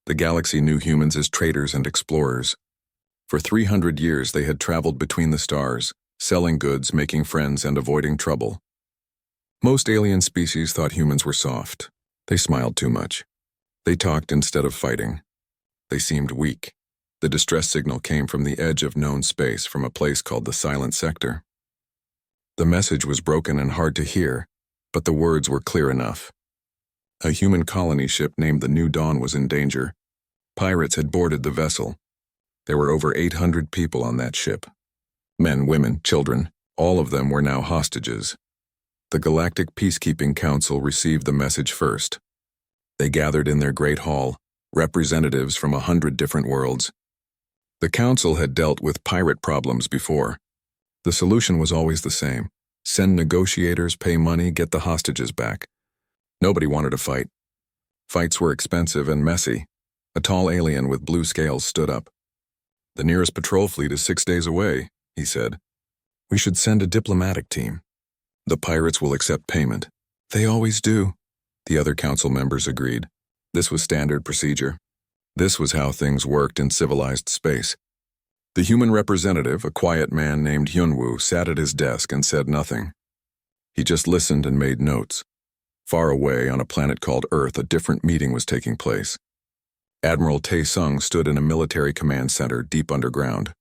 The galaxy knew humans as traders and explorers. For 300 years they had traveled between the stars, selling goods, making friends, and avoiding trouble. Most alien species thought humans were soft. They smiled too much. They talked instead of fighting. They seemed weak. The distress signal came from the edge of known space, from a place called the Silent Sector. The message was broken and hard to hear, but the words were clear enough. A human colony ship named the New Dawn was in danger. Pirates had boarded the vessel. There were over 800 people on that ship. Men, women, children, all of them were now hostages. The Galactic Peacekeeping Council received the message first. They gathered in their great hall, representatives from 100 different worlds. The council had dealt with pirate problems before. The solution was always the same: send negotiators, pay money, get the hostages back. Nobody wanted to fight. Fights were expensive and messy. A tall alien with blue scales stood up. "The nearest patrol fleet is 6 days away," he said. "We should send a diplomatic team. The pirates will accept payment." "They always do," the other council members agreed. This was standard procedure. This was how things worked in civilized space. The human representative, a quiet man named Hyunwoo, sat at his desk and said nothing. He just listened and made notes. Far away, on a planet called Earth, a different meeting was taking place. Admiral Tae-sung stood in a military command center deep underground.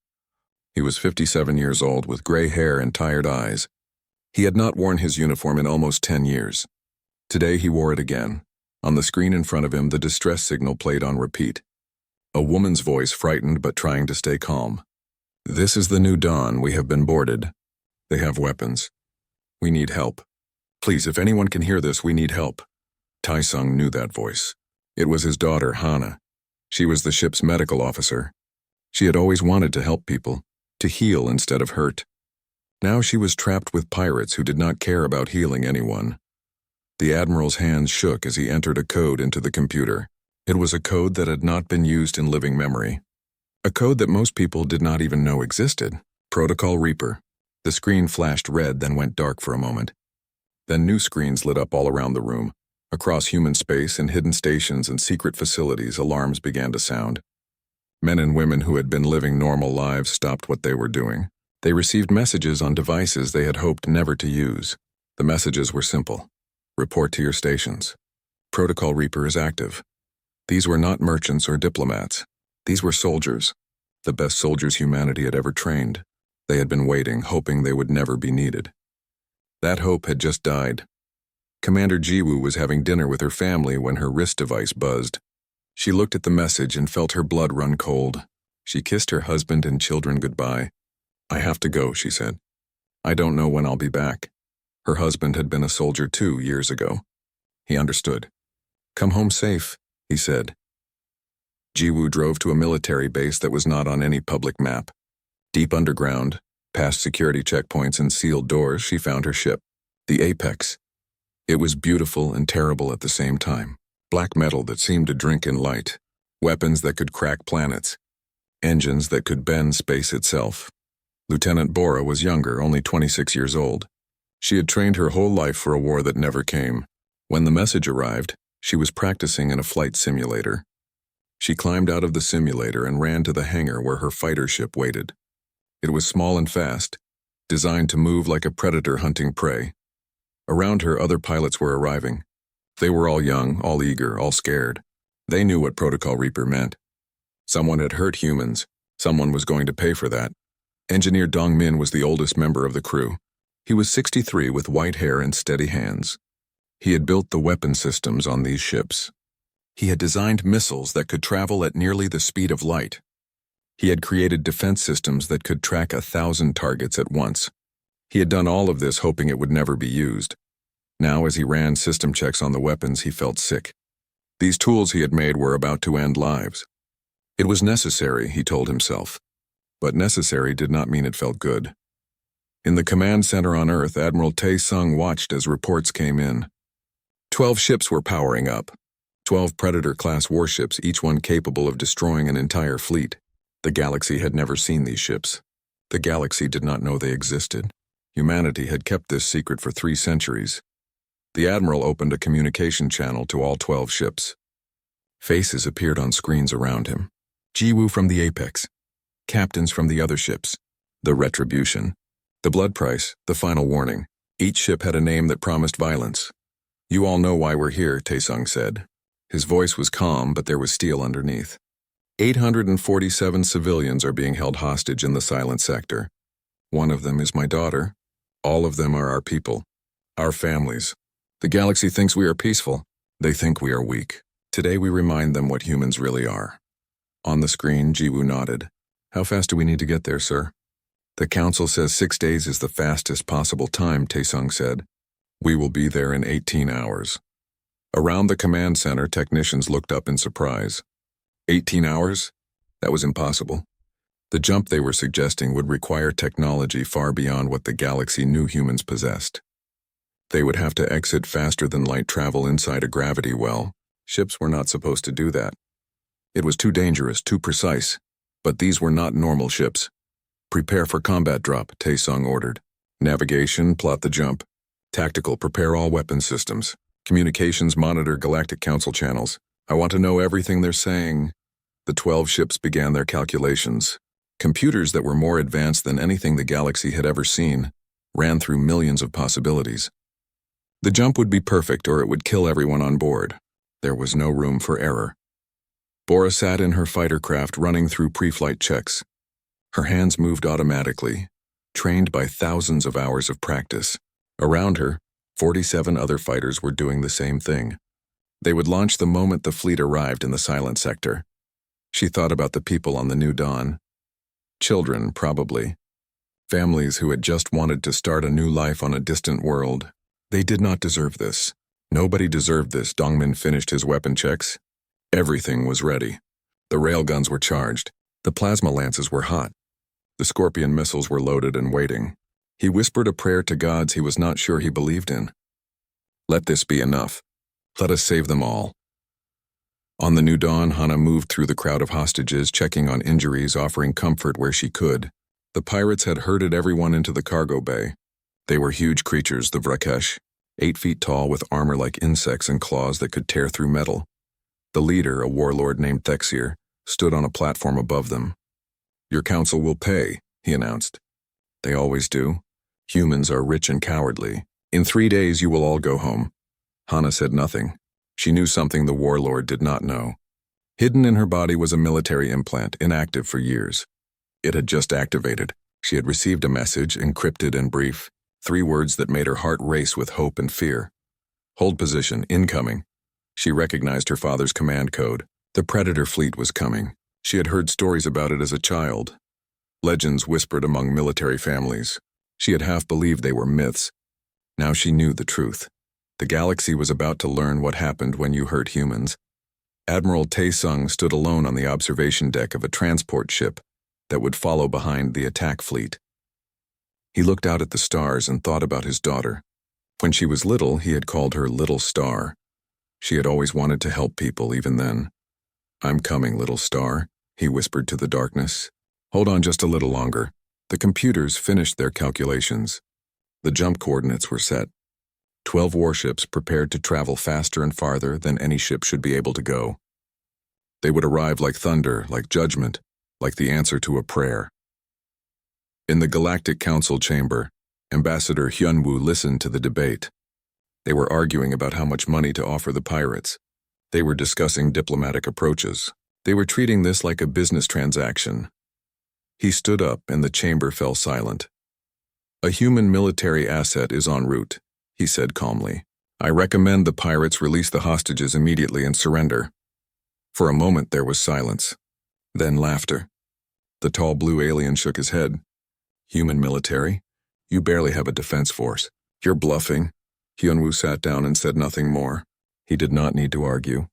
He was 57 years old, with gray hair and tired eyes. He had not worn his uniform in almost 10 years. Today he wore it again. On the screen in front of him, the distress signal played on repeat. A woman's voice, frightened but trying to stay calm. "This is the New Dawn. We have been boarded. They have weapons. We need help. Please, if anyone can hear this, we need help." Tae-sung knew that voice. It was his daughter, Hana. She was the ship's medical officer. She had always wanted to help people, to heal instead of hurt. Now she was trapped with pirates who did not care about healing anyone. The Admiral's hands shook as he entered a code into the computer. It was a code that had not been used in living memory. A code that most people did not even know existed. Protocol Reaper. The screen flashed red, then went dark for a moment. Then new screens lit up all around the room. Across human space, in hidden stations and secret facilities, alarms began to sound. Men and women who had been living normal lives stopped what they were doing. They received messages on devices they had hoped never to use. The messages were simple. "Report to your stations. Protocol Reaper is active." These were not merchants or diplomats. These were soldiers. The best soldiers humanity had ever trained. They had been waiting, hoping they would never be needed. That hope had just died. Commander Jiwoo was having dinner with her family when her wrist device buzzed. She looked at the message and felt her blood run cold. She kissed her husband and children goodbye. "I have to go," she said. "I don't know when I'll be back." Her husband had been a soldier 2 years ago. He understood. "Come home safe," he said. Jiwoo drove to a military base that was not on any public map. Deep underground, past security checkpoints and sealed doors, she found her ship, the Apex. It was beautiful and terrible at the same time. Black metal that seemed to drink in light. Weapons that could crack planets. Engines that could bend space itself. Lieutenant Bora was younger, only 26 years old. She had trained her whole life for a war that never came. When the message arrived, she was practicing in a flight simulator. She climbed out of the simulator and ran to the hangar where her fighter ship waited. It was small and fast, designed to move like a predator hunting prey. Around her, other pilots were arriving. They were all young, all eager, all scared. They knew what Protocol Reaper meant. Someone had hurt humans. Someone was going to pay for that. Engineer Dong-min was the oldest member of the crew. He was 63 with white hair and steady hands. He had built the weapon systems on these ships. He had designed missiles that could travel at nearly the speed of light. He had created defense systems that could track 1,000 targets at once. He had done all of this hoping it would never be used. Now, as he ran system checks on the weapons, he felt sick. These tools he had made were about to end lives. It was necessary, he told himself. But necessary did not mean it felt good. In the command center on Earth, Admiral Tae-sung watched as reports came in. 12 ships were powering up. 12 Predator-class warships, each one capable of destroying an entire fleet. The galaxy had never seen these ships. The galaxy did not know they existed. Humanity had kept this secret for 3 centuries. The Admiral opened a communication channel to all 12 ships. Faces appeared on screens around him. Jiwoo from the Apex. Captains from the other ships. The Retribution. The Blood Price, the Final Warning. Each ship had a name that promised violence. "You all know why we're here," Taesung said. His voice was calm, but there was steel underneath. 847 civilians are being held hostage in the silent sector. One of them is my daughter. All of them are our people. Our families. The galaxy thinks we are peaceful. They think we are weak. Today we remind them what humans really are. On the screen, Jiwoo nodded. "How fast do we need to get there, sir?" "The council says 6 days is the fastest possible time," Taesung said. "We will be there in 18 hours. Around the command center, technicians looked up in surprise. 18 hours? That was impossible. The jump they were suggesting would require technology far beyond what the galaxy knew humans possessed. They would have to exit faster than light travel inside a gravity well. Ships were not supposed to do that. It was too dangerous, too precise. But these were not normal ships. "Prepare for combat drop," Taesung ordered. "Navigation, plot the jump. Tactical, prepare all weapon systems. Communications, monitor Galactic Council channels. I want to know everything they're saying." The 12 ships began their calculations. Computers that were more advanced than anything the galaxy had ever seen ran through millions of possibilities. The jump would be perfect or it would kill everyone on board. There was no room for error. Bora sat in her fighter craft running through pre-flight checks. Her hands moved automatically, trained by thousands of hours of practice. Around her, 47 other fighters were doing the same thing. They would launch the moment the fleet arrived in the silent sector. She thought about the people on the new dawn. Children, probably. Families who had just wanted to start a new life on a distant world. They did not deserve this. Nobody deserved this. Dongmin finished his weapon checks. Everything was ready. The railguns were charged. The plasma lances were hot. The Scorpion missiles were loaded and waiting. He whispered a prayer to gods he was not sure he believed in. "Let this be enough. Let us save them all." On the new dawn, Hana moved through the crowd of hostages, checking on injuries, offering comfort where she could. The pirates had herded everyone into the cargo bay. They were huge creatures, the Vrakesh, 8 feet tall with armor like insects and claws that could tear through metal. The leader, a warlord named Thexir, stood on a platform above them. "Your council will pay," he announced. "They always do. Humans are rich and cowardly. In 3 days you will all go home." Hana said nothing. She knew something the warlord did not know. Hidden in her body was a military implant, inactive for years. It had just activated. She had received a message, encrypted and brief, 3 words that made her heart race with hope and fear. "Hold position, incoming." She recognized her father's command code. The Predator fleet was coming. She had heard stories about it as a child. Legends whispered among military families. She had half believed they were myths. Now she knew the truth. The galaxy was about to learn what happened when you hurt humans. Admiral Taesung stood alone on the observation deck of a transport ship that would follow behind the attack fleet. He looked out at the stars and thought about his daughter. When she was little, he had called her Little Star. She had always wanted to help people even then. "I'm coming, little star," he whispered to the darkness. "Hold on just a little longer." The computers finished their calculations. The jump coordinates were set. 12 warships prepared to travel faster and farther than any ship should be able to go. They would arrive like thunder, like judgment, like the answer to a prayer. In the Galactic Council chamber, Ambassador Hyunwoo listened to the debate. They were arguing about how much money to offer the pirates. They were discussing diplomatic approaches. They were treating this like a business transaction. He stood up and the chamber fell silent. "A human military asset is en route," he said calmly. "I recommend the pirates release the hostages immediately and surrender." For a moment there was silence. Then laughter. The tall blue alien shook his head. "Human military? You barely have a defense force. You're bluffing." Hyunwoo sat down and said nothing more. He did not need to argue.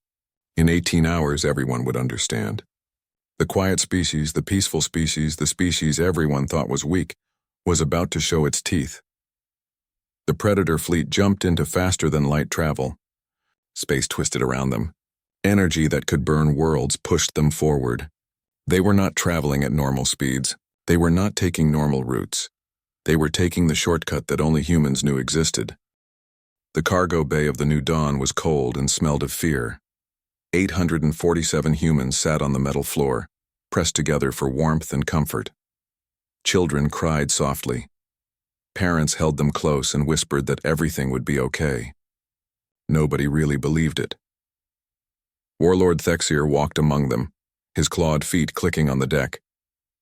In 18 hours, everyone would understand. The quiet species, the peaceful species, the species everyone thought was weak, was about to show its teeth. The Predator fleet jumped into faster-than-light travel. Space twisted around them. Energy that could burn worlds pushed them forward. They were not traveling at normal speeds. They were not taking normal routes. They were taking the shortcut that only humans knew existed. The cargo bay of the New Dawn was cold and smelled of fear. 847 humans sat on the metal floor, pressed together for warmth and comfort. Children cried softly. Parents held them close and whispered that everything would be okay. Nobody really believed it. Warlord Thexir walked among them, his clawed feet clicking on the deck.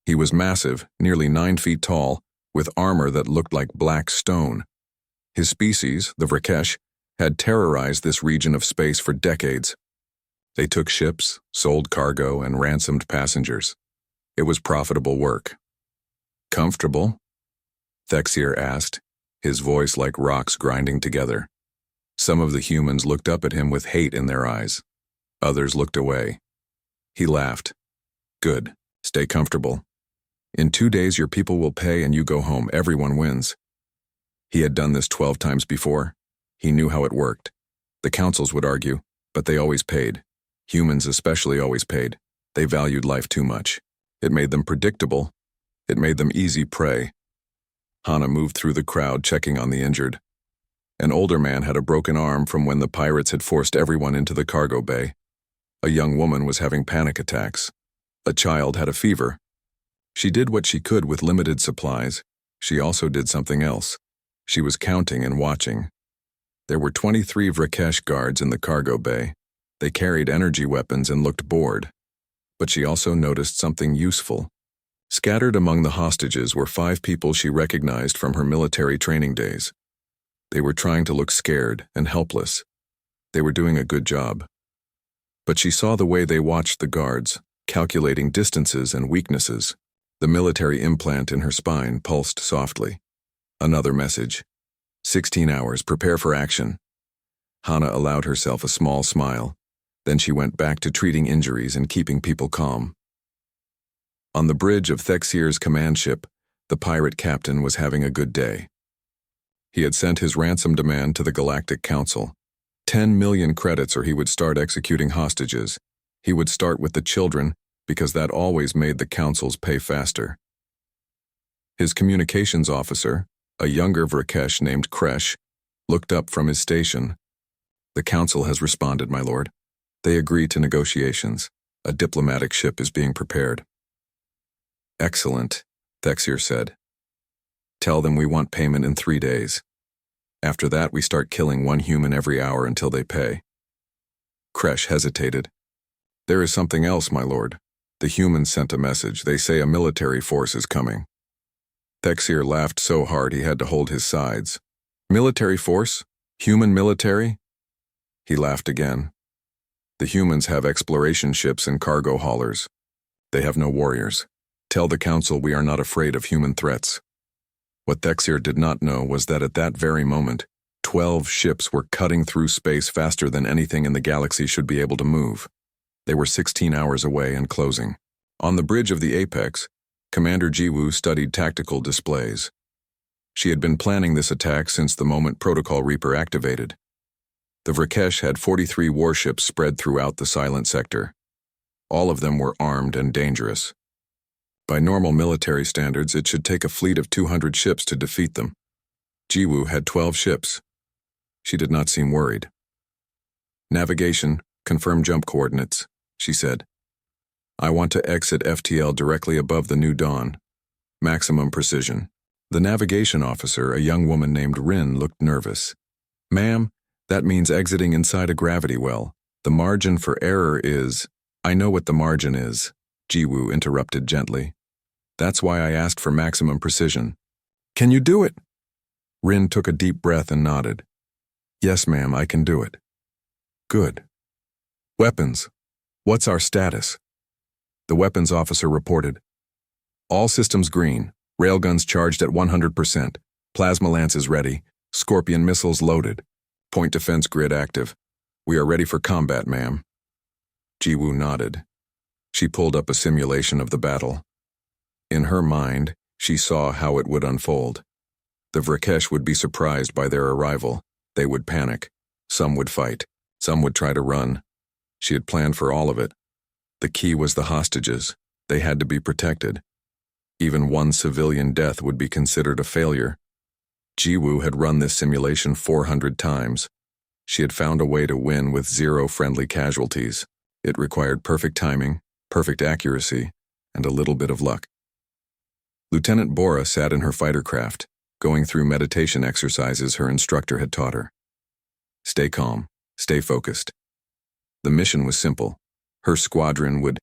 He was massive, nearly 9 feet tall, with armor that looked like black stone. His species, the Vrakesh, had terrorized this region of space for decades. They took ships, sold cargo, and ransomed passengers. It was profitable work. Comfortable? Thexir asked, his voice like rocks grinding together. Some of the humans looked up at him with hate in their eyes. Others looked away. He laughed. Good. Stay comfortable. In 2 days your people will pay and you go home. Everyone wins. He had done this 12 times before. He knew how it worked. The councils would argue, but they always paid. Humans especially always paid. They valued life too much. It made them predictable. It made them easy prey. Hana moved through the crowd, checking on the injured. An older man had a broken arm from when the pirates had forced everyone into the cargo bay. A young woman was having panic attacks. A child had a fever. She did what she could with limited supplies. She also did something else. She was counting and watching. There were 23 Vrakesh guards in the cargo bay. They carried energy weapons and looked bored. But she also noticed something useful. Scattered among the hostages were 5 people she recognized from her military training days. They were trying to look scared and helpless. They were doing a good job. But she saw the way they watched the guards, calculating distances and weaknesses. The military implant in her spine pulsed softly. Another message. 16 hours, prepare for action. Hana allowed herself a small smile. Then she went back to treating injuries and keeping people calm. On the bridge of Thexir's command ship, the pirate captain was having a good day. He had sent his ransom demand to the Galactic Council. 10 million credits or he would start executing hostages. He would start with the children because that always made the councils pay faster. His communications officer, a younger Vrakesh named Kresh, looked up from his station. The council has responded, my lord. They agreed to negotiations. A diplomatic ship is being prepared. Excellent, Thexir said. Tell them we want payment in 3 days. After that, we start killing 1 human every hour until they pay. Kresh hesitated. There is something else, my lord. The humans sent a message. They say a military force is coming. Thexir laughed so hard he had to hold his sides. Military force? Human military? He laughed again. The humans have exploration ships and cargo haulers. They have no warriors. Tell the council we are not afraid of human threats. What Thexir did not know was that at that very moment, 12 ships were cutting through space faster than anything in the galaxy should be able to move. They were 16 hours away and closing. On the bridge of the Apex, Commander Jiwoo studied tactical displays. She had been planning this attack since the moment Protocol Reaper activated. The Vrakesh had 43 warships spread throughout the silent sector. All of them were armed and dangerous. By normal military standards, it should take a fleet of 200 ships to defeat them. Jiwoo had 12 ships. She did not seem worried. Navigation, confirm jump coordinates, she said. I want to exit FTL directly above the new dawn. Maximum precision. The navigation officer, a young woman named Rin, looked nervous. Ma'am, that means exiting inside a gravity well. The margin for error is... I know what the margin is, Jiwoo interrupted gently. That's why I asked for maximum precision. Can you do it? Rin took a deep breath and nodded. Yes, ma'am, I can do it. Good. Weapons. What's our status? The weapons officer reported. All systems green. Railguns charged at 100%. Plasma lances ready. Scorpion missiles loaded. Point defense grid active. We are ready for combat, ma'am. Jiwoo nodded. She pulled up a simulation of the battle. In her mind, she saw how it would unfold. The Vrakesh would be surprised by their arrival. They would panic. Some would fight. Some would try to run. She had planned for all of it. The key was the hostages. They had to be protected. Even one civilian death would be considered a failure. Jiwoo had run this simulation 400 times. She had found a way to win with 0 friendly casualties. It required perfect timing, perfect accuracy, and a little bit of luck. Lieutenant Bora sat in her fighter craft, going through meditation exercises her instructor had taught her. Stay calm, stay focused. The mission was simple. Her squadron would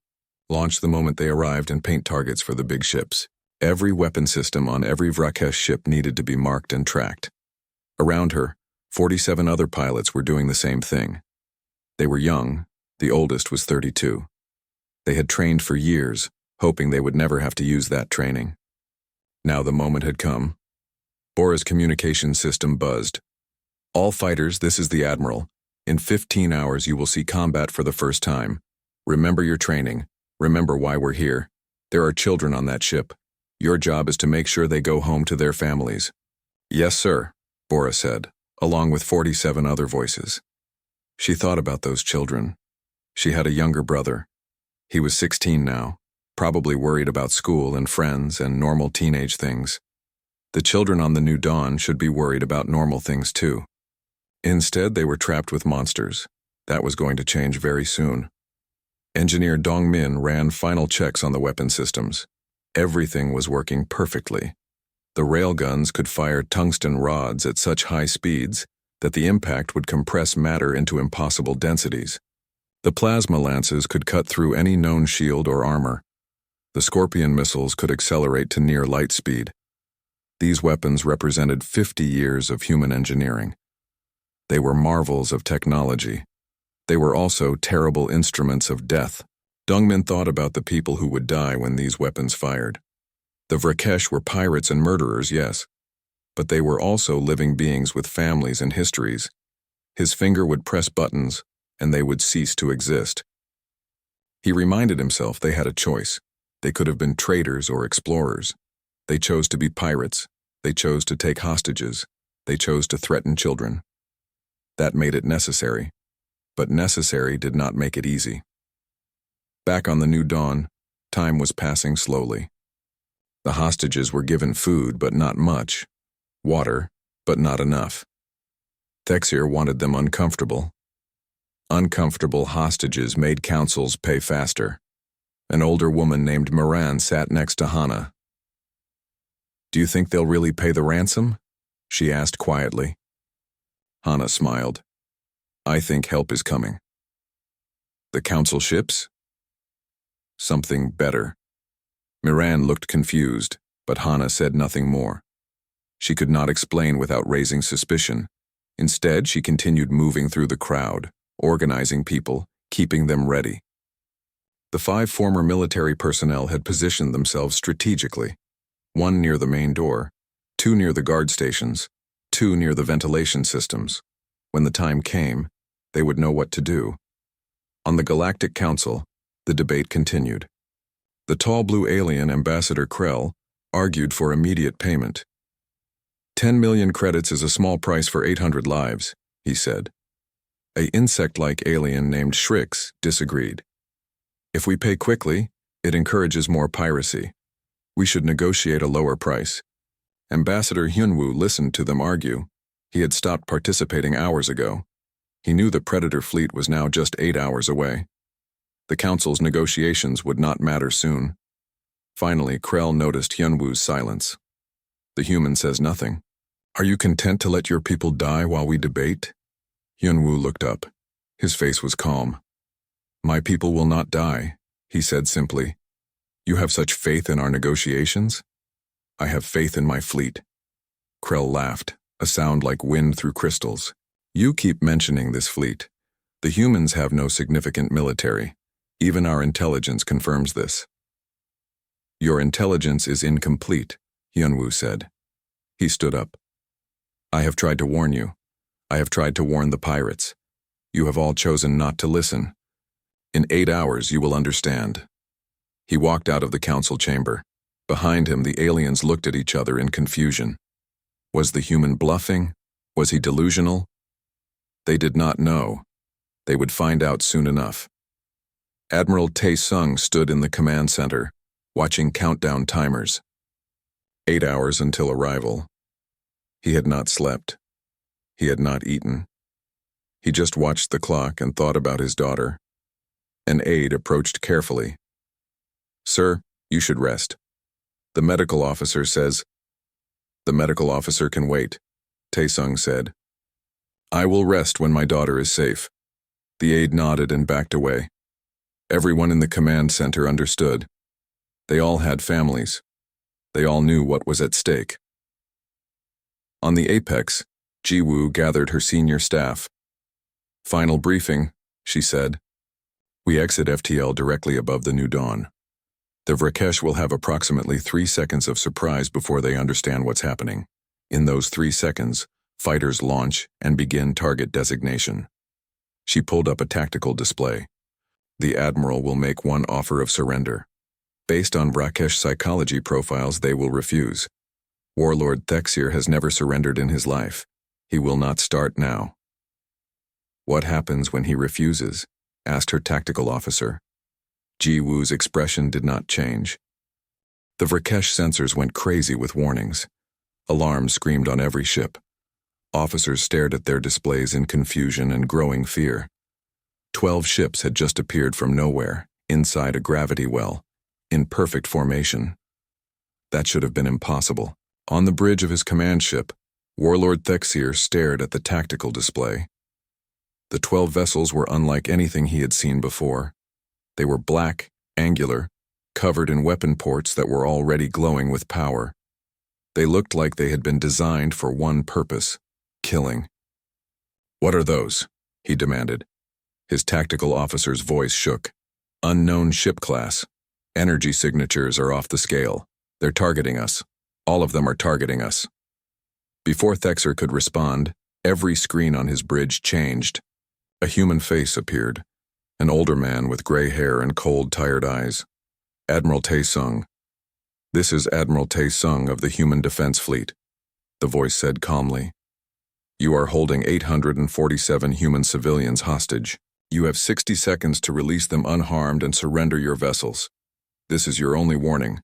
launch the moment they arrived and paint targets for the big ships. Every weapon system on every Vrakesh ship needed to be marked and tracked. Around her, 47 other pilots were doing the same thing. They were young, the oldest was 32. They had trained for years, hoping they would never have to use that training. Now the moment had come. Bora's communication system buzzed. All fighters, this is the Admiral. In 15 hours you will see combat for the first time. Remember your training. Remember why we're here. There are children on that ship. Your job is to make sure they go home to their families. Yes, sir, Bora said, along with 47 other voices. She thought about those children. She had a younger brother. He was 16 now, probably worried about school and friends and normal teenage things. The children on the New Dawn should be worried about normal things too. Instead, they were trapped with monsters. That was going to change very soon. Engineer Dong Min ran final checks on the weapon systems. Everything was working perfectly. The railguns could fire tungsten rods at such high speeds that the impact would compress matter into impossible densities. The plasma lances could cut through any known shield or armor. The Scorpion missiles could accelerate to near light speed. These weapons represented 50 years of human engineering. They were marvels of technology. They were also terrible instruments of death. Dongmin thought about the people who would die when these weapons fired. The Vrakesh were pirates and murderers, yes, but they were also living beings with families and histories. His finger would press buttons, and they would cease to exist. He reminded himself they had a choice. They could have been traders or explorers. They chose to be pirates. They chose to take hostages. They chose to threaten children. That made it necessary, but necessary did not make it easy. Back on the New Dawn, time was passing slowly. The hostages were given food, but not much. Water, but not enough. Thexir wanted them uncomfortable. Uncomfortable hostages made councils pay faster. An older woman named Moran sat next to Hana. "Do you think they'll really pay the ransom?" she asked quietly. Hana smiled. "I think help is coming." "The council ships?" "Something better." Moran looked confused, but Hana said nothing more. She could not explain without raising suspicion. Instead, she continued moving through the crowd, organizing people, keeping them ready. The 5 former military personnel had positioned themselves strategically, 1 near the main door, 2 near the guard stations, 2 near the ventilation systems. When the time came, they would know what to do. On the Galactic Council, the debate continued. The tall blue alien, Ambassador Krell, argued for immediate payment. 10 million credits is a small price for 800 lives, he said. A insect-like alien named Shrix disagreed. If we pay quickly, it encourages more piracy. We should negotiate a lower price. Ambassador Hyunwoo listened to them argue. He had stopped participating hours ago. He knew the Predator fleet was now just 8 hours away. The Council's negotiations would not matter soon. Finally, Krell noticed Hyunwoo's silence. The human says nothing. "Are you content to let your people die while we debate?" Hyunwoo looked up. His face was calm. "My people will not die," he said simply. "You have such faith in our negotiations?" "I have faith in my fleet." Krell laughed, a sound like wind through crystals. "You keep mentioning this fleet. The humans have no significant military. Even our intelligence confirms this." "Your intelligence is incomplete," Hyunwoo said. He stood up. "I have tried to warn you. I have tried to warn the pirates. You have all chosen not to listen. In 8 hours you will understand." He walked out of the council chamber. Behind him, the aliens looked at each other in confusion. Was the human bluffing? Was he delusional? They did not know. They would find out soon enough. Admiral Tae-sung stood in the command center, watching countdown timers. 8 hours until arrival. He had not slept. He had not eaten. He just watched the clock and thought about his daughter. An aide approached carefully. "Sir, you should rest. The medical officer says—" "The medical officer can wait," Taesung said. "I will rest when my daughter is safe." The aide nodded and backed away. Everyone in the command center understood. They all had families. They all knew what was at stake. On the apex, Ji-woo gathered her senior staff. "Final briefing," she said. "We exit FTL directly above the new dawn. The Vrakesh will have approximately 3 seconds of surprise before they understand what's happening. In those 3 seconds, fighters launch and begin target designation." She pulled up a tactical display. "The Admiral will make one offer of surrender. Based on Vrakesh psychology profiles, they will refuse. Warlord Thexir has never surrendered in his life. He will not start now." "What happens when he refuses?" asked her tactical officer. Ji-woo's expression did not change. The Vrakesh sensors went crazy with warnings. Alarms screamed on every ship. Officers stared at their displays in confusion and growing fear. 12 ships had just appeared from nowhere, inside a gravity well, in perfect formation. That should have been impossible. On the bridge of his command ship, Warlord Thexir stared at the tactical display. The 12 vessels were unlike anything he had seen before. They were black, angular, covered in weapon ports that were already glowing with power. They looked like they had been designed for one purpose: killing. "What are those?" he demanded. His tactical officer's voice shook. "Unknown ship class. Energy signatures are off the scale. They're targeting us. All of them are targeting us." Before Thexir could respond, every screen on his bridge changed. A human face appeared. An older man with gray hair and cold, tired eyes. "Admiral Taesung." "This is Admiral Taesung of the Human Defense Fleet," the voice said calmly. "You are holding 847 human civilians hostage. You have 60 seconds to release them unharmed and surrender your vessels. This is your only warning."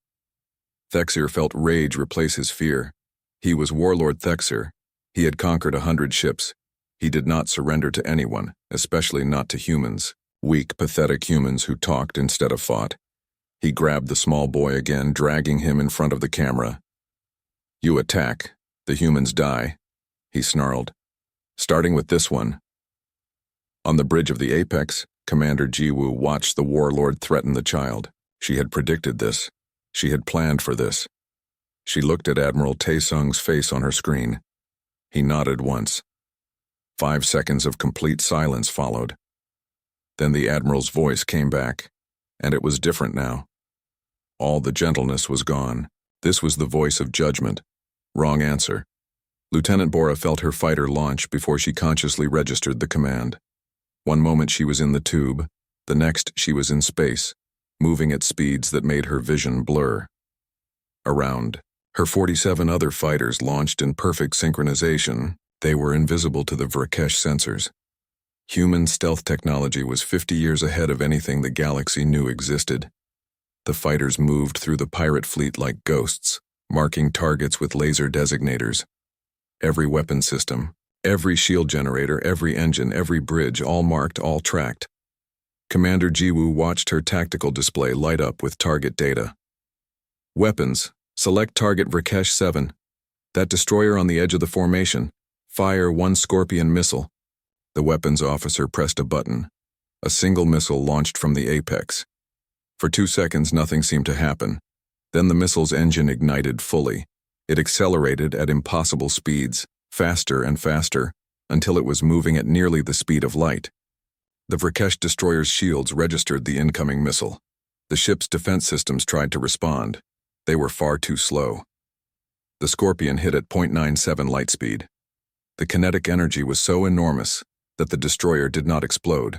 Thexir felt rage replace his fear. He was Warlord Thexir. He had conquered 100 ships. He did not surrender to anyone, especially not to humans. Weak, pathetic humans who talked instead of fought. He grabbed the small boy again, dragging him in front of the camera. "You attack. The humans die," he snarled. "Starting with this one." On the bridge of the apex, Commander Ji-woo watched the warlord threaten the child. She had predicted this. She had planned for this. She looked at Admiral Taesung's face on her screen. He nodded once. 5 seconds of complete silence followed. Then the Admiral's voice came back, and it was different now. All the gentleness was gone. This was the voice of judgment. Wrong answer. Lieutenant Bora felt her fighter launch before she consciously registered the command. One moment she was in the tube, the next she was in space, moving at speeds that made her vision blur. Around, her 47 other fighters launched in perfect synchronization. They were invisible to the Vrakesh sensors. Human stealth technology was 50 years ahead of anything the galaxy knew existed. The fighters moved through the pirate fleet like ghosts, marking targets with laser designators. Every weapon system, every shield generator, every engine, every bridge, all marked, all tracked. Commander Ji-woo watched her tactical display light up with target data. Weapons. Select target Vrakesh 7. That destroyer on the edge of the formation. Fire 1 Scorpion missile. The weapons officer pressed a button. A single missile launched from the apex. For 2 seconds, nothing seemed to happen. Then the missile's engine ignited fully. It accelerated at impossible speeds, faster and faster, until it was moving at nearly the speed of light. The Vrakesh destroyer's shields registered the incoming missile. The ship's defense systems tried to respond. They were far too slow. The Scorpion hit at 0.97 light speed. The kinetic energy was so enormous that the destroyer did not explode.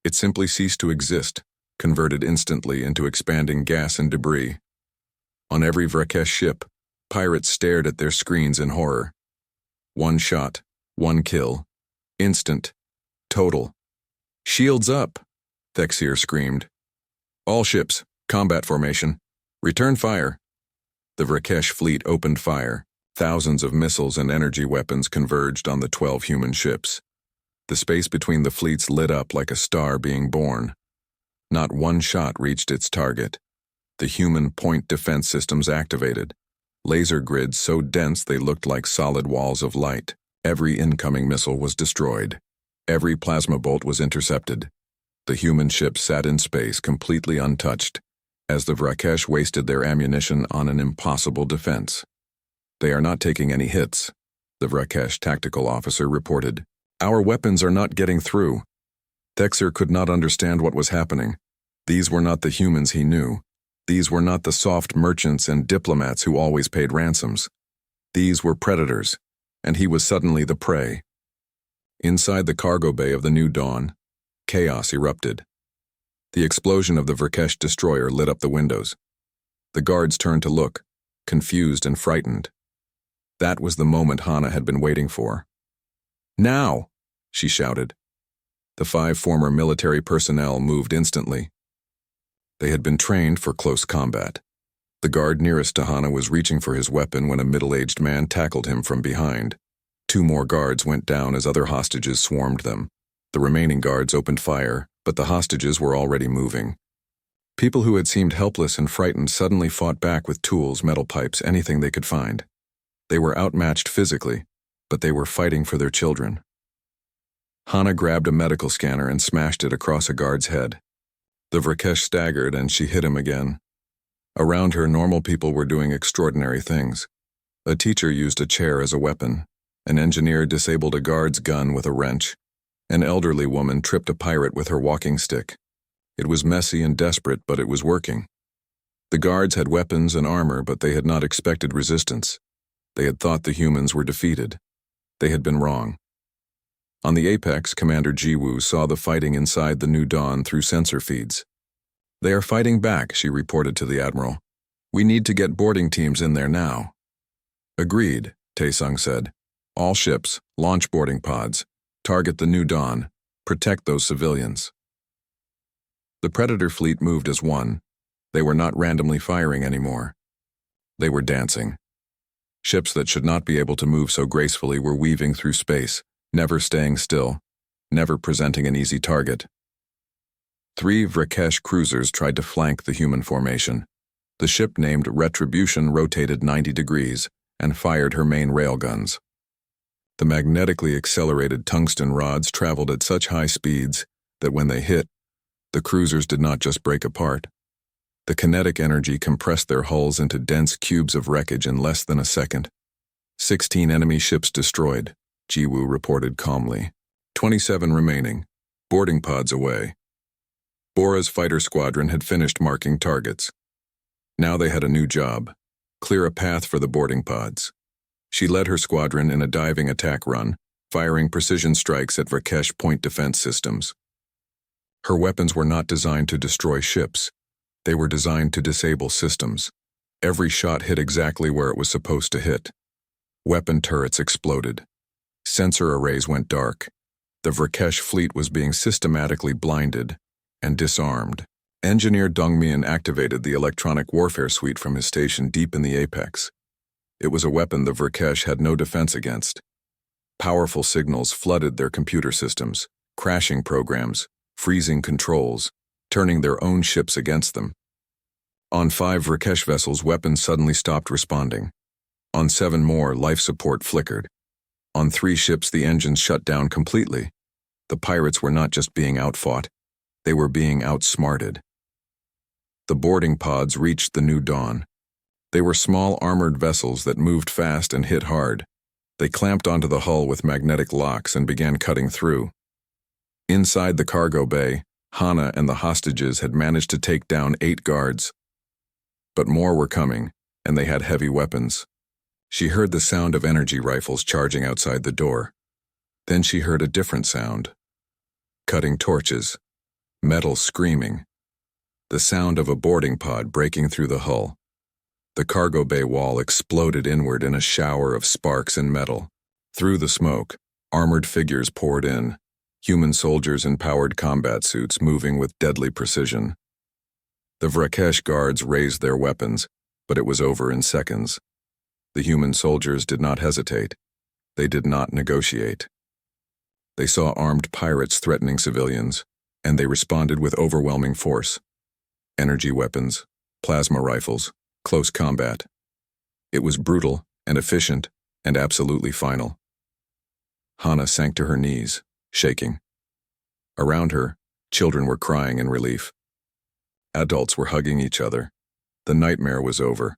It simply ceased to exist, converted instantly into expanding gas and debris. On every Vrakesh ship, pirates stared at their screens in horror. 1 shot, 1 kill. Instant. Total. "Shields up!" Thexir screamed. "All ships, combat formation. Return fire." The Vrakesh fleet opened fire. Thousands of missiles and energy weapons converged on the 12 human ships. The space between the fleets lit up like a star being born. Not one shot reached its target. The human point defense systems activated. Laser grids so dense they looked like solid walls of light. Every incoming missile was destroyed. Every plasma bolt was intercepted. The human ships sat in space completely untouched, as the Vrakesh wasted their ammunition on an impossible defense. "They are not taking any hits," the Vrakesh tactical officer reported. "Our weapons are not getting through." Thexer could not understand what was happening. These were not the humans he knew. These were not the soft merchants and diplomats who always paid ransoms. These were predators, and he was suddenly the prey. Inside the cargo bay of the New Dawn, chaos erupted. The explosion of the Vrakesh destroyer lit up the windows. The guards turned to look, confused and frightened. That was the moment Hana had been waiting for. "Now!" she shouted. The 5 former military personnel moved instantly. They had been trained for close combat. The guard nearest to Hana was reaching for his weapon when a middle-aged man tackled him from behind. 2 more guards went down as other hostages swarmed them. The remaining guards opened fire, but the hostages were already moving. People who had seemed helpless and frightened suddenly fought back with tools, metal pipes, anything they could find. They were outmatched physically, but they were fighting for their children. Hana grabbed a medical scanner and smashed it across a guard's head. The Vrakesh staggered and she hit him again. Around her, normal people were doing extraordinary things. A teacher used a chair as a weapon. An engineer disabled a guard's gun with a wrench. An elderly woman tripped a pirate with her walking stick. It was messy and desperate, but it was working. The guards had weapons and armor, but they had not expected resistance. They had thought the humans were defeated. They had been wrong. On the apex, Commander Jiwoo saw the fighting inside the New Dawn through sensor feeds. "They are fighting back," she reported to the Admiral. "We need to get boarding teams in there now." "Agreed," Taesung said. "All ships, launch boarding pods. Target the New Dawn. Protect those civilians." The Predator fleet moved as one. They were not randomly firing anymore. They were dancing. Ships that should not be able to move so gracefully were weaving through space, never staying still, never presenting an easy target. 3 Vrakesh cruisers tried to flank the human formation. The ship named Retribution rotated 90 degrees and fired her main railguns. The magnetically accelerated tungsten rods traveled at such high speeds that when they hit, the cruisers did not just break apart. The kinetic energy compressed their hulls into dense cubes of wreckage in less than a second. 16 enemy ships destroyed, Jiwoo reported calmly. 27 remaining, boarding pods away. Bora's fighter squadron had finished marking targets. Now they had a new job: clear a path for the boarding pods. She led her squadron in a diving attack run, firing precision strikes at Vrakesh point defense systems. Her weapons were not designed to destroy ships. They were designed to disable systems. Every shot hit exactly where it was supposed to hit. Weapon turrets exploded. Sensor arrays went dark. The Vrakesh fleet was being systematically blinded and disarmed. Engineer Dongmian activated the electronic warfare suite from his station deep in the apex. It was a weapon the Vrakesh had no defense against. Powerful signals flooded their computer systems, crashing programs, freezing controls, turning their own ships against them. On 5 Vrakesh vessels, weapons suddenly stopped responding. On 7 more, life support flickered. On 3 ships, the engines shut down completely. The pirates were not just being outfought, they were being outsmarted. The boarding pods reached the New Dawn. They were small armored vessels that moved fast and hit hard. They clamped onto the hull with magnetic locks and began cutting through. Inside the cargo bay, Hana and the hostages had managed to take down 8 guards. But more were coming, and they had heavy weapons. She heard the sound of energy rifles charging outside the door. Then she heard a different sound. Cutting torches. Metal screaming. The sound of a boarding pod breaking through the hull. The cargo bay wall exploded inward in a shower of sparks and metal. Through the smoke, armored figures poured in, human soldiers in powered combat suits moving with deadly precision. The Vrakesh guards raised their weapons, but it was over in seconds. The human soldiers did not hesitate. They did not negotiate. They saw armed pirates threatening civilians. and they responded with overwhelming force. Energy weapons, plasma rifles, close combat. It was brutal and efficient and absolutely final. Hana sank to her knees, shaking. Around her, children were crying in relief. Adults were hugging each other. The nightmare was over.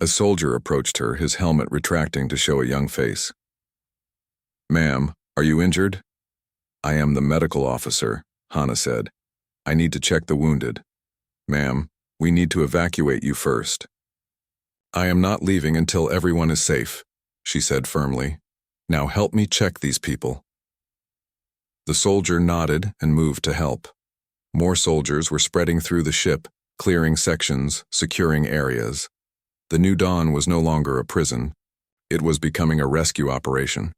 A soldier approached her, his helmet retracting to show a young face. "Ma'am, are you injured?" "I am the medical officer," Hana said. "I need to check the wounded." "Ma'am, we need to evacuate you first." "I am not leaving until everyone is safe," she said firmly. "Now help me check these people." The soldier nodded and moved to help. More soldiers were spreading through the ship, clearing sections, securing areas. The New Dawn was no longer a prison. It was becoming a rescue operation.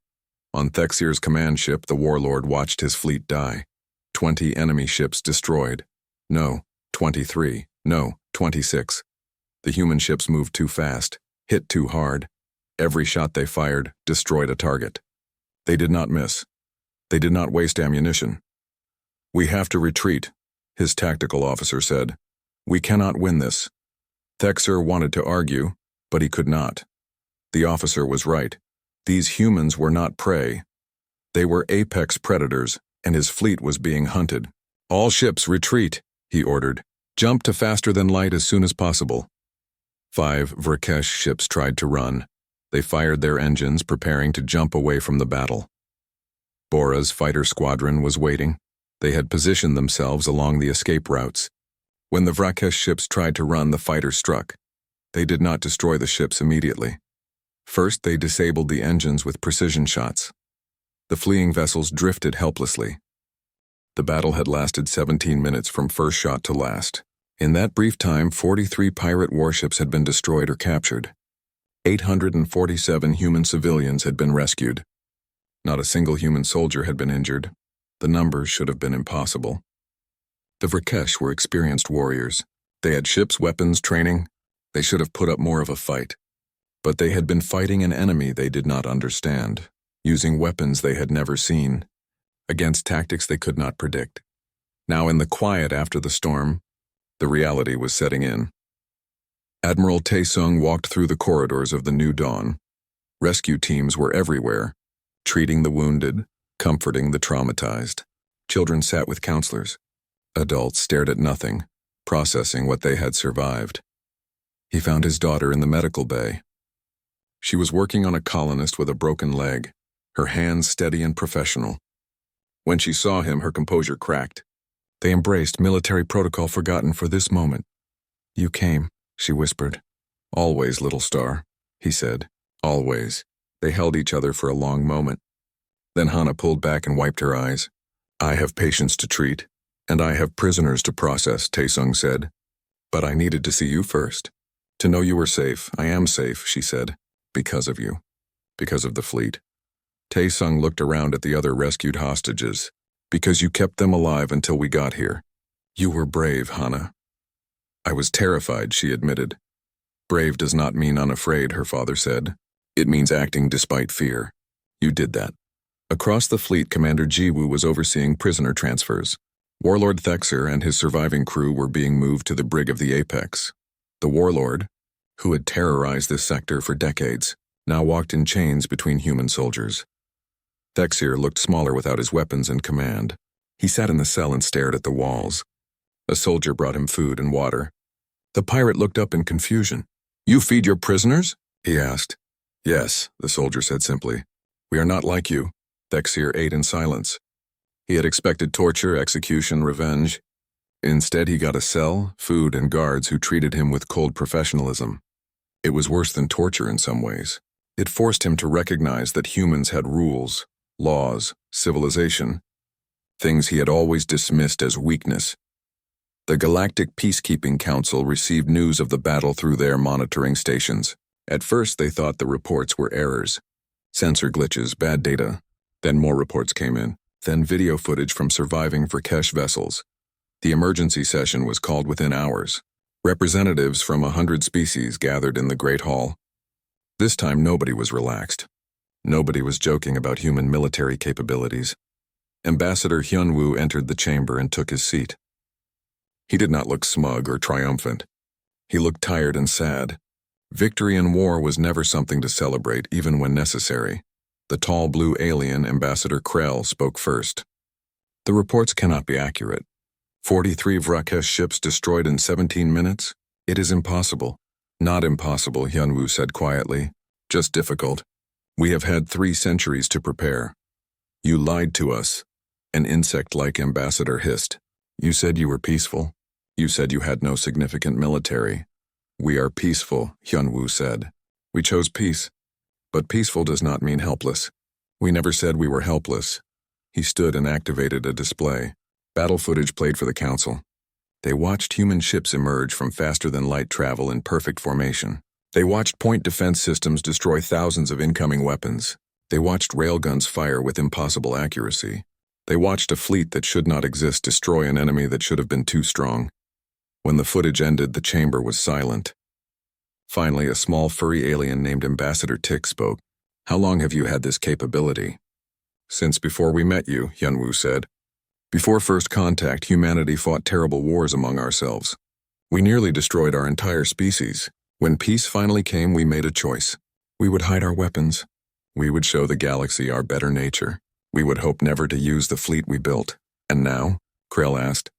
On Thexir's command ship, the warlord watched his fleet die. 20 enemy ships destroyed. No, 23. No, 26. The human ships moved too fast, hit too hard. Every shot they fired destroyed a target. They did not miss. They did not waste ammunition. "We have to retreat," his tactical officer said. "We cannot win this." Thexir wanted to argue, but he could not. The officer was right. These humans were not prey. They were apex predators, and his fleet was being hunted. "All ships retreat," he ordered. "Jump to faster than light as soon as possible." 5 Vrakesh ships tried to run. They fired their engines, preparing to jump away from the battle. Bora's fighter squadron was waiting. They had positioned themselves along the escape routes. When the Vrakesh ships tried to run, the fighters struck. They did not destroy the ships immediately. First, they disabled the engines with precision shots. The fleeing vessels drifted helplessly. The battle had lasted 17 minutes from first shot to last. In that brief time, 43 pirate warships had been destroyed or captured. 847 human civilians had been rescued. Not a single human soldier had been injured. The numbers should have been impossible. The Vrakesh were experienced warriors. They had ships, weapons, training. They should have put up more of a fight. But they had been fighting an enemy they did not understand, using weapons they had never seen, against tactics they could not predict. Now in the quiet after the storm, the reality was setting in. Admiral Taesung walked through the corridors of the New Dawn. Rescue teams were everywhere, treating the wounded, comforting the traumatized. Children sat with counselors. Adults stared at nothing, processing what they had survived. He found his daughter in the medical bay. She was working on a colonist with a broken leg, her hands steady and professional. When she saw him, her composure cracked. They embraced, military protocol forgotten for this moment. "You came," she whispered. "Always, little star," he said. "Always." They held each other for a long moment. Then Hana pulled back and wiped her eyes. "I have patients to treat, and I have prisoners to process," Taesung said. "But I needed to see you first. To know you were safe. I am safe," she said. "Because of you. Because of the fleet." Taesung looked around at the other rescued hostages. "Because you kept them alive until we got here. You were brave, Hana." "I was terrified," she admitted. "Brave does not mean unafraid," her father said. "It means acting despite fear. You did that." Across the fleet, Commander Jiwoo was overseeing prisoner transfers. Warlord Thexir and his surviving crew were being moved to the brig of the Apex. The warlord, who had terrorized this sector for decades, now walked in chains between human soldiers. Thexir looked smaller without his weapons and command. He sat in the cell and stared at the walls. A soldier brought him food and water. The pirate looked up in confusion. "You feed your prisoners?" he asked. "Yes," the soldier said simply. "We are not like you." Thexir ate in silence. He had expected torture, execution, revenge. Instead, he got a cell, food, and guards who treated him with cold professionalism. It was worse than torture in some ways. It forced him to recognize that humans had rules, laws, civilization, things he had always dismissed as weakness. The Galactic Peacekeeping Council received news of the battle through their monitoring stations. At first, they thought the reports were errors, sensor glitches, bad data. Then more reports came in. Then video footage from surviving Vrakesh vessels. The emergency session was called within hours. Representatives from 100 species gathered in the Great Hall. This time nobody was relaxed. Nobody was joking about human military capabilities. Ambassador Hyunwoo entered the chamber and took his seat. He did not look smug or triumphant. He looked tired and sad. Victory in war was never something to celebrate, even when necessary. The tall blue alien, Ambassador Krell, spoke first. The reports cannot be accurate. 43 Vrakesh ships destroyed in 17 minutes? It is impossible. Not impossible, Hyunwoo said quietly. Just difficult. We have had 3 centuries to prepare. You lied to us. An insect-like ambassador hissed. You said you were peaceful. You said you had no significant military. We are peaceful, Hyunwoo said. We chose peace. But peaceful does not mean helpless. We never said we were helpless. He stood and activated a display. Battle footage played for the council. They watched human ships emerge from faster-than-light travel in perfect formation. They watched point defense systems destroy thousands of incoming weapons. They watched railguns fire with impossible accuracy. They watched a fleet that should not exist destroy an enemy that should have been too strong. When the footage ended, the chamber was silent. Finally, a small furry alien named Ambassador Tick spoke. How long have you had this capability? Since before we met you, Hyunwoo said. Before first contact, humanity fought terrible wars among ourselves. We nearly destroyed our entire species. When peace finally came, we made a choice. We would hide our weapons. We would show the galaxy our better nature. We would hope never to use the fleet we built. And now? Krell asked.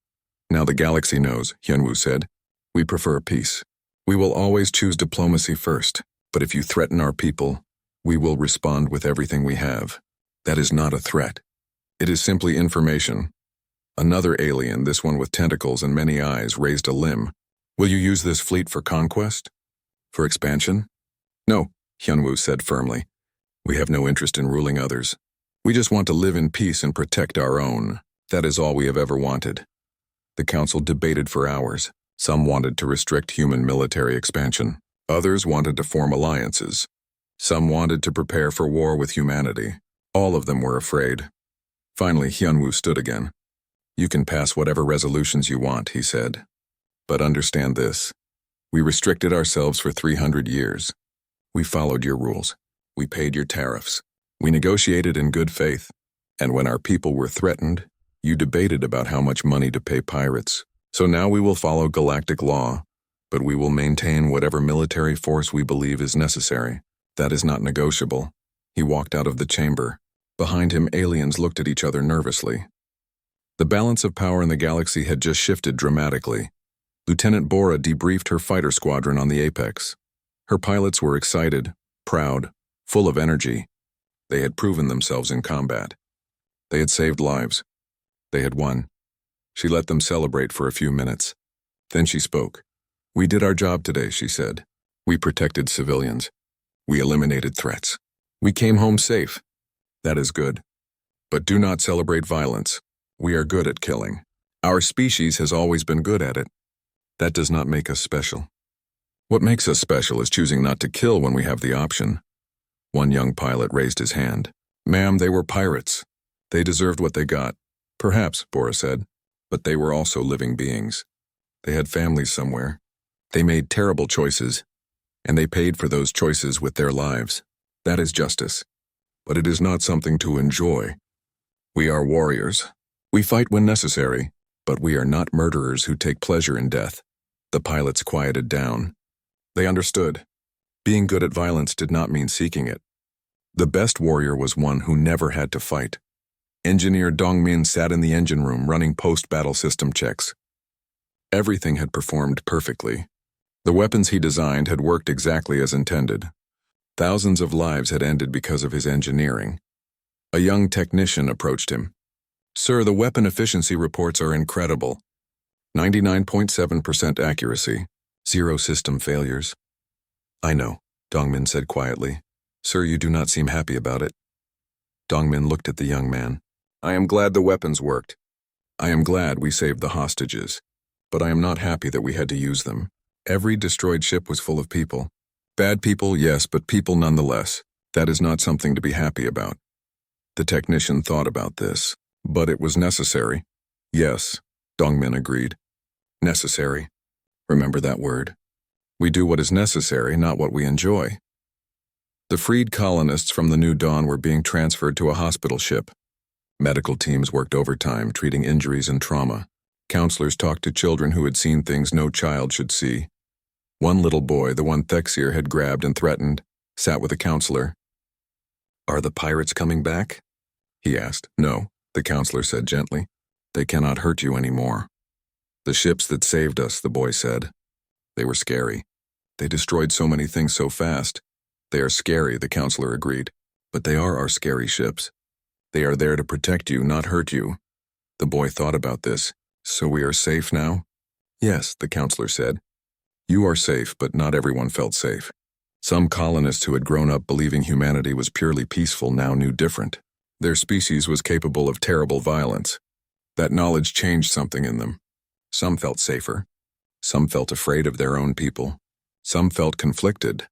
Now the galaxy knows, Hyunwoo said. We prefer peace. We will always choose diplomacy first, but if you threaten our people, we will respond with everything we have. That is not a threat. It is simply information. Another alien, this one with tentacles and many eyes, raised a limb. Will you use this fleet for conquest? For expansion? No, Hyunwoo said firmly. We have no interest in ruling others. We just want to live in peace and protect our own. That is all we have ever wanted. The council debated for hours. Some wanted to restrict human military expansion. Others wanted to form alliances. Some wanted to prepare for war with humanity. All of them were afraid. Finally, Hyunwoo stood again. You can pass whatever resolutions you want, he said. But understand this. We restricted ourselves for 300 years. We followed your rules. We paid your tariffs. We negotiated in good faith. And when our people were threatened, you debated about how much money to pay pirates. So now we will follow galactic law, but we will maintain whatever military force we believe is necessary. That is not negotiable. He walked out of the chamber. Behind him, aliens looked at each other nervously. The balance of power in the galaxy had just shifted dramatically. Lieutenant Bora debriefed her fighter squadron on the Apex. Her pilots were excited, proud, full of energy. They had proven themselves in combat. They had saved lives. They had won. She let them celebrate for a few minutes. Then she spoke. We did our job today, she said. We protected civilians. We eliminated threats. We came home safe. That is good. But do not celebrate violence. We are good at killing. Our species has always been good at it. That does not make us special. What makes us special is choosing not to kill when we have the option. One young pilot raised his hand. Ma'am, they were pirates. They deserved what they got. Perhaps, Bora said. But they were also living beings. They had families somewhere. They made terrible choices, and they paid for those choices with their lives. That is justice. But it is not something to enjoy. We are warriors. We fight when necessary, but we are not murderers who take pleasure in death. The pilots quieted down. They understood. Being good at violence did not mean seeking it. The best warrior was one who never had to fight. Engineer Dongmin sat in the engine room running post-battle system checks. Everything had performed perfectly. The weapons he designed had worked exactly as intended. Thousands of lives had ended because of his engineering. A young technician approached him. Sir, the weapon efficiency reports are incredible. 99.7% accuracy. 0 system failures. I know, Dongmin said quietly. Sir, you do not seem happy about it. Dongmin looked at the young man. I am glad the weapons worked. I am glad we saved the hostages. But I am not happy that we had to use them. Every destroyed ship was full of people. Bad people, yes, but people nonetheless. That is not something to be happy about. The technician thought about this. But it was necessary. Yes, Dongmin agreed. Necessary. Remember that word. We do what is necessary, not what we enjoy. The freed colonists from the New Dawn were being transferred to a hospital ship. Medical teams worked overtime, treating injuries and trauma. Counselors talked to children who had seen things no child should see. One little boy, the one Thexir had grabbed and threatened, sat with a counselor. "Are the pirates coming back?" he asked. "No," the counselor said gently. "They cannot hurt you anymore." "The ships that saved us," the boy said. "They were scary. They destroyed so many things so fast." "They are scary," the counselor agreed. "But they are our scary ships. They are there to protect you, not hurt you." The boy thought about this. "So we are safe now?" "Yes," the counselor said. "You are safe, but not everyone felt safe. Some colonists who had grown up believing humanity was purely peaceful now knew different. Their species was capable of terrible violence. That knowledge changed something in them. Some felt safer. Some felt afraid of their own people. Some felt conflicted.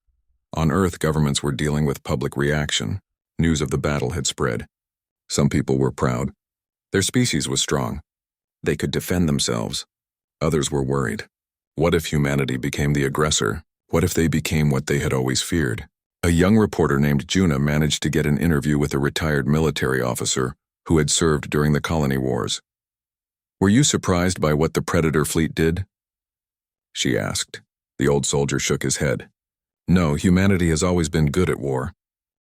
On Earth, governments were dealing with public reaction. News of the battle had spread. Some people were proud. Their species was strong. They could defend themselves. Others were worried. What if humanity became the aggressor? What if they became what they had always feared? A young reporter named Juna managed to get an interview with a retired military officer who had served during the colony wars. "Were you surprised by what the Predator fleet did?" she asked. The old soldier shook his head. "No, humanity has always been good at war.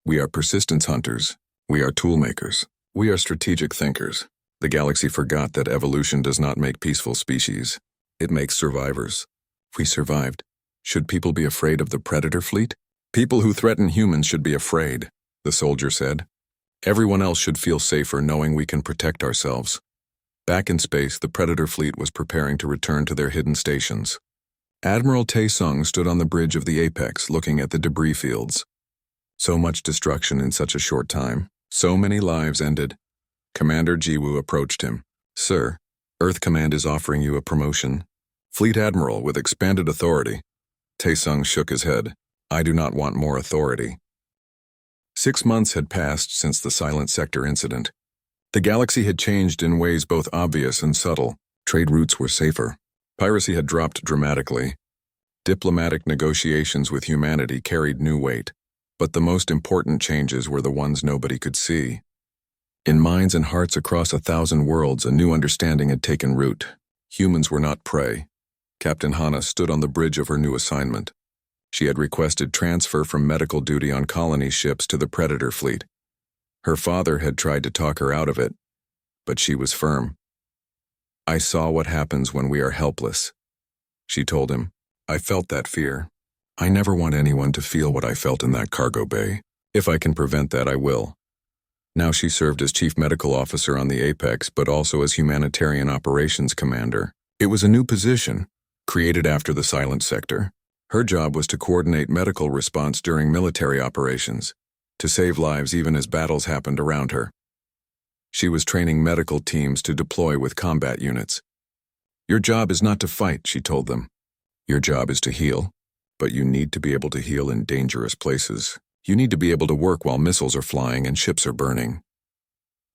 We are persistence hunters. We are tool makers. We are strategic thinkers. The galaxy forgot that evolution does not make peaceful species. It makes survivors. We survived. Should people be afraid of the Predator fleet? People who threaten humans should be afraid," the soldier said. "Everyone else should feel safer knowing we can protect ourselves." Back in space, the Predator fleet was preparing to return to their hidden stations. Admiral Tae-sung stood on the bridge of the apex looking at the debris fields. So much destruction in such a short time. So many lives ended. Commander Jiwoo approached him. "Sir, Earth Command is offering you a promotion. Fleet Admiral with expanded authority." Tae-sung shook his head. "I do not want more authority." 6 months had passed since the Silent Sector incident. The galaxy had changed in ways both obvious and subtle. Trade routes were safer. Piracy had dropped dramatically. Diplomatic negotiations with humanity carried new weight. But the most important changes were the ones nobody could see. In minds and hearts across 1,000 worlds, a new understanding had taken root. Humans were not prey. Captain Hana stood on the bridge of her new assignment. She had requested transfer from medical duty on colony ships to the Predator fleet. Her father had tried to talk her out of it, but she was firm. "I saw what happens when we are helpless," she told him. "I felt that fear. I never want anyone to feel what I felt in that cargo bay. If I can prevent that, I will." Now she served as chief medical officer on the Apex, but also as humanitarian operations commander. It was a new position, created after the Silent Sector. Her job was to coordinate medical response during military operations, to save lives even as battles happened around her. She was training medical teams to deploy with combat units. "Your job is not to fight," she told them. "Your job is to heal. But you need to be able to heal in dangerous places. You need to be able to work while missiles are flying and ships are burning."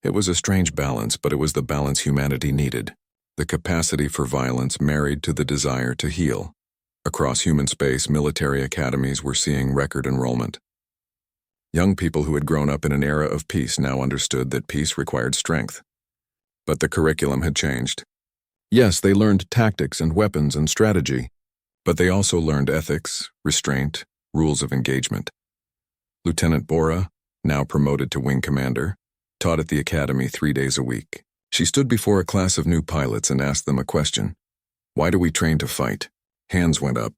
It was a strange balance, but it was the balance humanity needed. The capacity for violence married to the desire to heal. Across human space, military academies were seeing record enrollment. Young people who had grown up in an era of peace now understood that peace required strength. But the curriculum had changed. Yes, they learned tactics and weapons and strategy, but they also learned ethics, restraint, rules of engagement. Lieutenant Bora, now promoted to wing commander, taught at the academy 3 days a week. She stood before a class of new pilots and asked them a question. "Why do we train to fight?" Hands went up.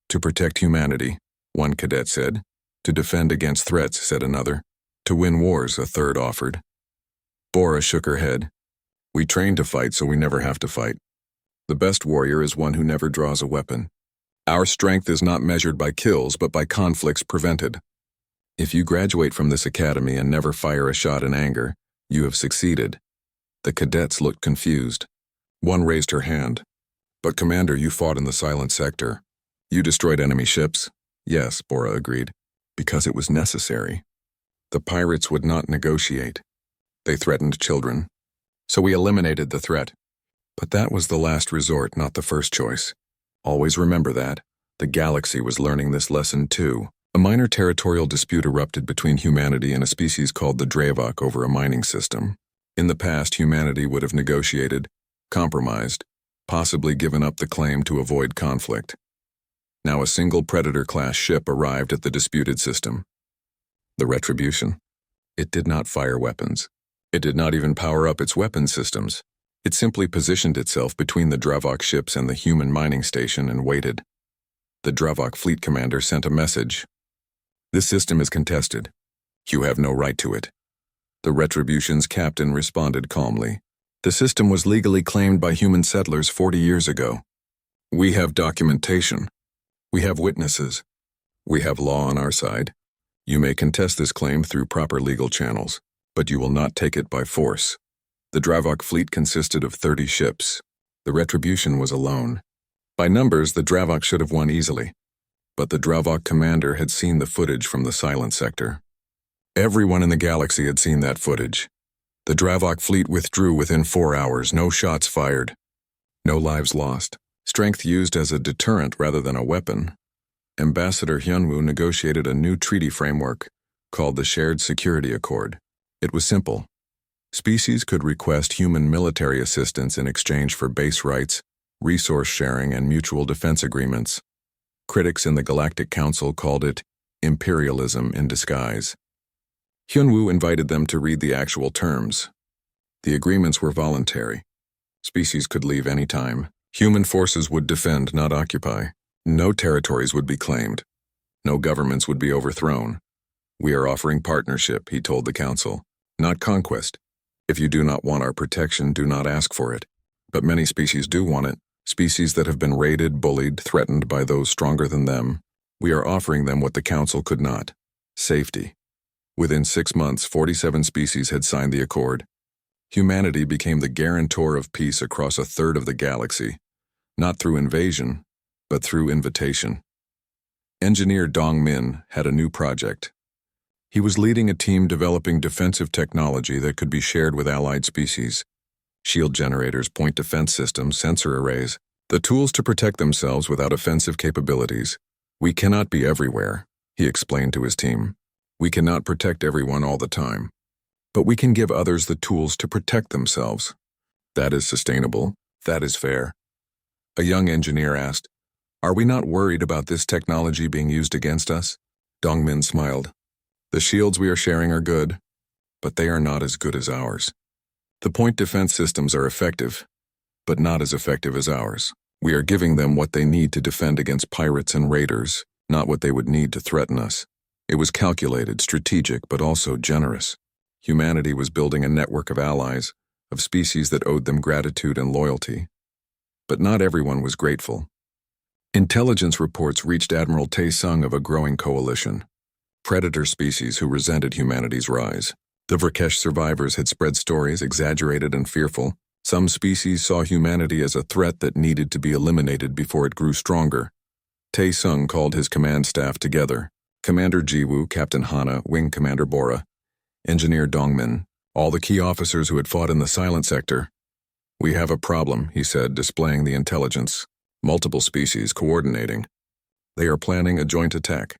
"To protect humanity," one cadet said. "To defend against threats," said another. "To win wars," a third offered. Bora shook her head. "We train to fight so we never have to fight. The best warrior is one who never draws a weapon. Our strength is not measured by kills, but by conflicts prevented. If you graduate from this academy and never fire a shot in anger, you have succeeded." The cadets looked confused. One raised her hand. "But Commander, you fought in the Silent Sector. You destroyed enemy ships." "Yes," Bora agreed. "Because it was necessary. The pirates would not negotiate. They threatened children. So we eliminated the threat. But that was the last resort, not the first choice. Always remember that. The galaxy was learning this lesson too." A minor territorial dispute erupted between humanity and a species called the Dravok over a mining system. In the past, humanity would have negotiated, compromised, possibly given up the claim to avoid conflict. Now a single Predator-class ship arrived at the disputed system. The Retribution. It did not fire weapons. It did not even power up its weapon systems. It simply positioned itself between the Dravok ships and the human mining station and waited. The Dravok fleet commander sent a message. "This system is contested. You have no right to it." The Retribution's captain responded calmly. "The system was legally claimed by human settlers 40 years ago. We have documentation. We have witnesses. We have law on our side. You may contest this claim through proper legal channels, but you will not take it by force." The Dravok fleet consisted of 30 ships. The Retribution was alone. By numbers, the Dravok should have won easily, but the Dravok commander had seen the footage from the silent sector. Everyone in the galaxy had seen that footage. The Dravok fleet withdrew within 4 hours, no shots fired, no lives lost, strength used as a deterrent rather than a weapon. Ambassador Hyunwoo negotiated a new treaty framework called the Shared Security Accord. It was simple. Species could request human military assistance in exchange for base rights, resource sharing, and mutual defense agreements. Critics in the Galactic Council called it imperialism in disguise. Hyunwoo invited them to read the actual terms. The agreements were voluntary. Species could leave any time. Human forces would defend, not occupy. No territories would be claimed. No governments would be overthrown. "We are offering partnership," he told the council, "not conquest. If you do not want our protection, do not ask for it. But many species do want it. Species that have been raided, bullied, threatened by those stronger than them. We are offering them what the council could not: safety." Within 6 months, 47 species had signed the accord. Humanity became the guarantor of peace across a third of the galaxy, not through invasion, but through invitation. Engineer Dong Min had a new project. He was leading a team developing defensive technology that could be shared with allied species. Shield generators, point defense systems, sensor arrays, the tools to protect themselves without offensive capabilities. "We cannot be everywhere," he explained to his team. "We cannot protect everyone all the time. But we can give others the tools to protect themselves. That is sustainable. That is fair." A young engineer asked, "Are we not worried about this technology being used against us?" Dongmin smiled. "The shields we are sharing are good, but they are not as good as ours. The point defense systems are effective, but not as effective as ours. We are giving them what they need to defend against pirates and raiders, not what they would need to threaten us." It was calculated, strategic, but also generous. Humanity was building a network of allies, of species that owed them gratitude and loyalty. But not everyone was grateful. Intelligence reports reached Admiral Tae-sung of a growing coalition. Predator species who resented humanity's rise. The Vrakesh survivors had spread stories, exaggerated and fearful. Some species saw humanity as a threat that needed to be eliminated before it grew stronger. Tae-sung called his command staff together. Commander Jiwoo, Captain Hana, Wing Commander Bora, Engineer Dongmin, all the key officers who had fought in the silent sector. "We have a problem," he said, displaying the intelligence. "Multiple species coordinating. They are planning a joint attack.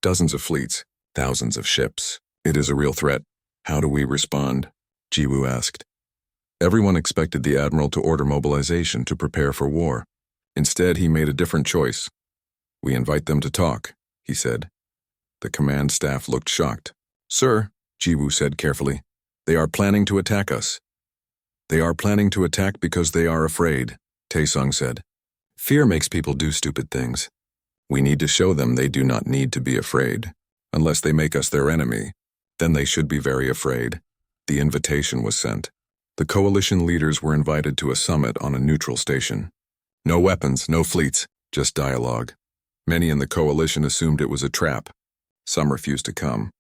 Dozens of fleets, thousands of ships. It is a real threat. How do we respond?" Jiwoo asked. Everyone expected the Admiral to order mobilization to prepare for war. Instead, he made a different choice. "We invite them to talk," he said. The command staff looked shocked. "Sir," Jiwoo said carefully, "they are planning to attack us." "They are planning to attack because they are afraid," Tae-sung said. "Fear makes people do stupid things. We need to show them they do not need to be afraid. Unless they make us their enemy, then they should be very afraid." The invitation was sent. The coalition leaders were invited to a summit on a neutral station. No weapons, no fleets, just dialogue. Many in the coalition assumed it was a trap. Some refused to come.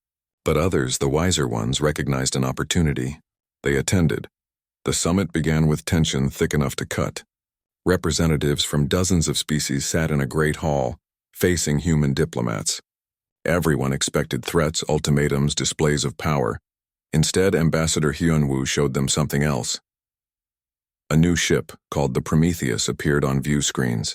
But others, the wiser ones, recognized an opportunity. They attended. The summit began with tension thick enough to cut. Representatives from dozens of species sat in a great hall, facing human diplomats. Everyone expected threats, ultimatums, displays of power. Instead, Ambassador Hyunwoo showed them something else. A new ship, called the Prometheus, appeared on view screens.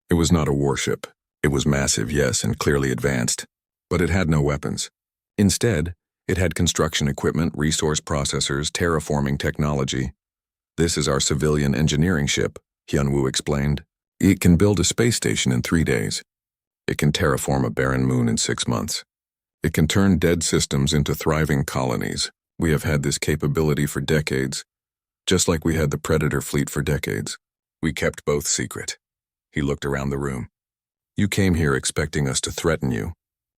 It was not a warship. It was massive, yes, and clearly advanced. But it had no weapons. Instead, It had construction equipment, resource processors, terraforming technology. This is our civilian engineering ship, Hyunwoo explained. It can build a space station in 3 days. It can terraform a barren moon in 6 months. It can turn dead systems into thriving colonies. We have had this capability for decades, just like we had the Predator fleet for decades. We kept both secret. He looked around the room. You came here expecting us to threaten you.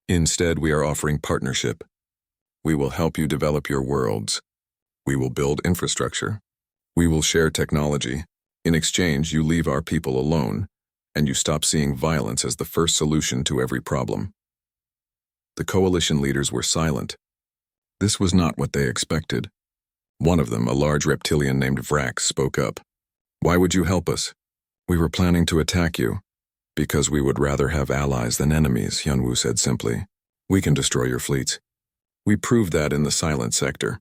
Instead, we are offering partnership. We will help you develop your worlds. We will build infrastructure. We will share technology. In exchange, you leave our people alone, and you stop seeing violence as the first solution to every problem. The coalition leaders were silent. This was not what they expected. One of them, a large reptilian named Vrax, spoke up. Why would you help us? We were planning to attack you. Because we would rather have allies than enemies, Hyunwoo said simply. We can destroy your fleets. We proved that in the silent sector.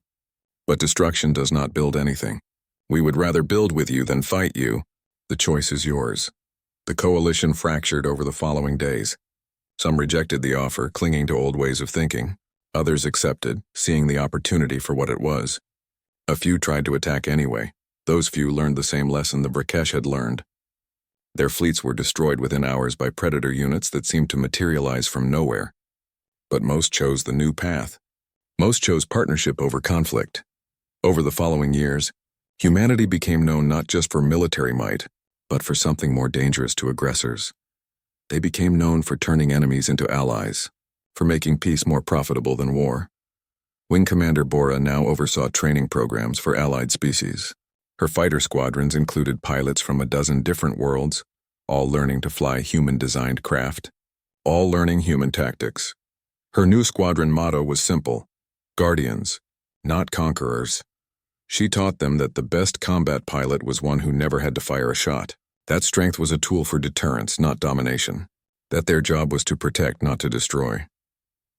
But destruction does not build anything. We would rather build with you than fight you. The choice is yours. The coalition fractured over the following days. Some rejected the offer, clinging to old ways of thinking. Others accepted, seeing the opportunity for what it was. A few tried to attack anyway. Those few learned the same lesson the Brakesh had learned. Their fleets were destroyed within hours by Predator units that seemed to materialize from nowhere. But most chose the new path. Most chose partnership over conflict. Over the following years, humanity became known not just for military might, but for something more dangerous to aggressors. They became known for turning enemies into allies, for making peace more profitable than war. Wing Commander Bora now oversaw training programs for allied species. Her fighter squadrons included pilots from a dozen different worlds, all learning to fly human-designed craft, all learning human tactics. Her new squadron motto was simple: Guardians, not conquerors. She taught them that the best combat pilot was one who never had to fire a shot. That strength was a tool for deterrence, not domination. That their job was to protect, not to destroy.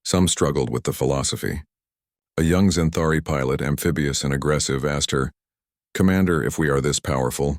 Some struggled with the philosophy. A young Zenthari pilot, amphibious and aggressive, asked her, Commander, if we are this powerful,